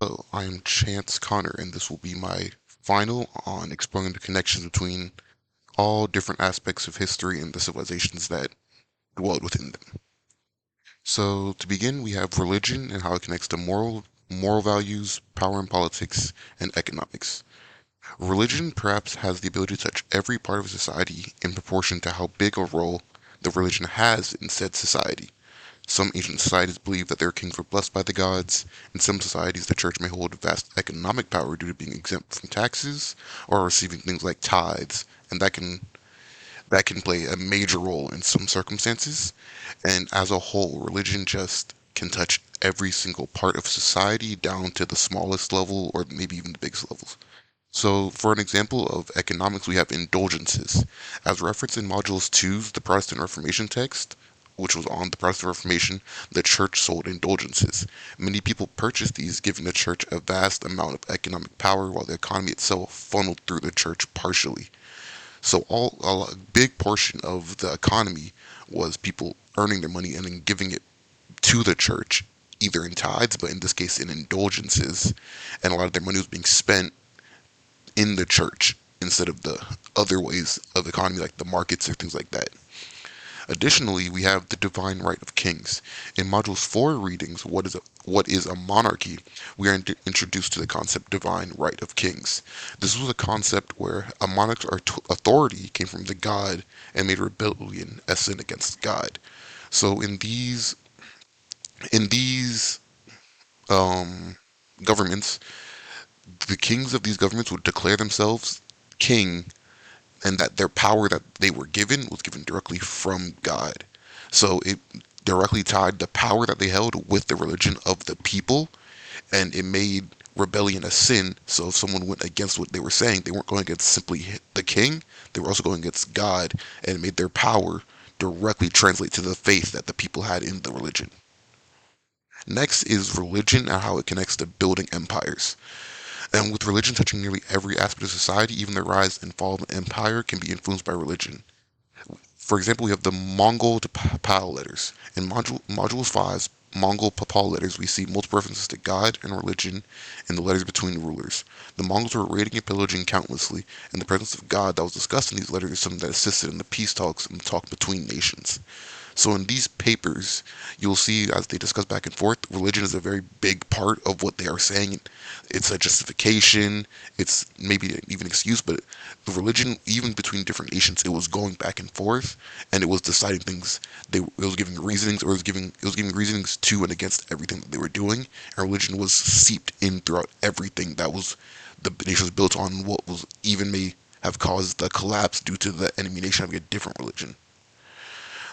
Hello, I am Chance Connor, and this will be my final on exploring the connections between all different aspects of history and the civilizations that dwelled within them. So, to begin, we have religion and how it connects to moral values, power and politics, and economics. Religion perhaps has the ability to touch every part of society in proportion to how big a role the religion has in said society. Some ancient societies believe that their kings were blessed by the gods. In some societies, the church may hold vast economic power due to being exempt from taxes or receiving things like tithes, and that can play a major role in some circumstances. And as a whole, religion just can touch every single part of society down to the smallest level or maybe even the biggest levels. So, for an example of economics, we have indulgences. As referenced in Modulus 2's The Protestant Reformation text, which was on the Protestant Reformation, the church sold indulgences. Many people purchased these, giving the church a vast amount of economic power, while the economy itself funneled through the church partially. So, a big portion of the economy was people earning their money and then giving it to the church, either in tithes, but in this case in indulgences, and a lot of their money was being spent in the church instead of the other ways of economy like the markets or things like that. Additionally, we have the divine right of kings. In Module 4 readings, what is a monarchy, we are introduced to the concept divine right of kings. This was a concept where a monarch's authority came from the god and made rebellion a sin against God. So in these um, governments, the kings of these governments would declare themselves king, and that their power that they were given was given directly from God. So it directly tied the power that they held with the religion of the people, and it made rebellion a sin. So if someone went against what they were saying, they weren't going against simply the king, they were also going against God, and it made their power directly translate to the faith that the people had in the religion. Next is religion and how it connects to building empires. And with religion touching nearly every aspect of society, even the rise and fall of an empire can be influenced by religion. For example, we have the Mongol to Papal letters. In Module 5's Mongol Papal letters, we see multiple references to God and religion in the letters between rulers. The Mongols were raiding and pillaging countlessly, and the presence of God that was discussed in these letters is something that assisted in the peace talks and the talk between nations. So in these papers, you'll see as they discuss back and forth, religion is a very big part of what they are saying. It's a justification. It's maybe even excuse, but the religion, even between different nations, it was going back and forth, and it was deciding things. It was giving reasonings, or it was giving reasonings to and against everything that they were doing. And religion was seeped in throughout everything that was the nation was built on. What was even may have caused the collapse due to the enemy nation having a different religion.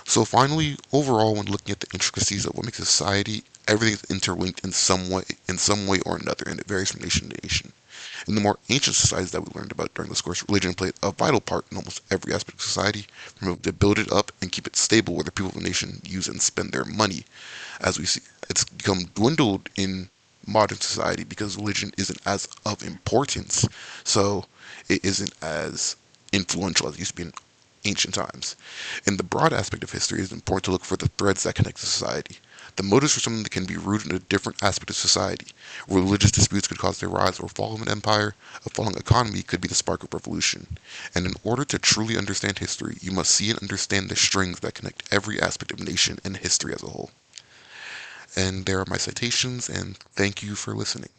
So finally, overall, when looking at the intricacies of what makes a society, everything is interlinked in some way or another, and it varies from nation to nation. In the more ancient societies that we learned about during this course, religion played a vital part in almost every aspect of society, from able to build it up and keep it stable where the people of the nation use and spend their money. As we see, it's become dwindled in modern society because religion isn't as of importance, so it isn't as influential as it used to be in ancient times. In the broad aspect of history, it is important to look for the threads that connect society. The motives for something that can be rooted in a different aspect of society. Religious disputes could cause the rise or fall of an empire. A falling economy could be the spark of revolution. And in order to truly understand history, you must see and understand the strings that connect every aspect of nation and history as a whole. And there are my citations, and thank you for listening.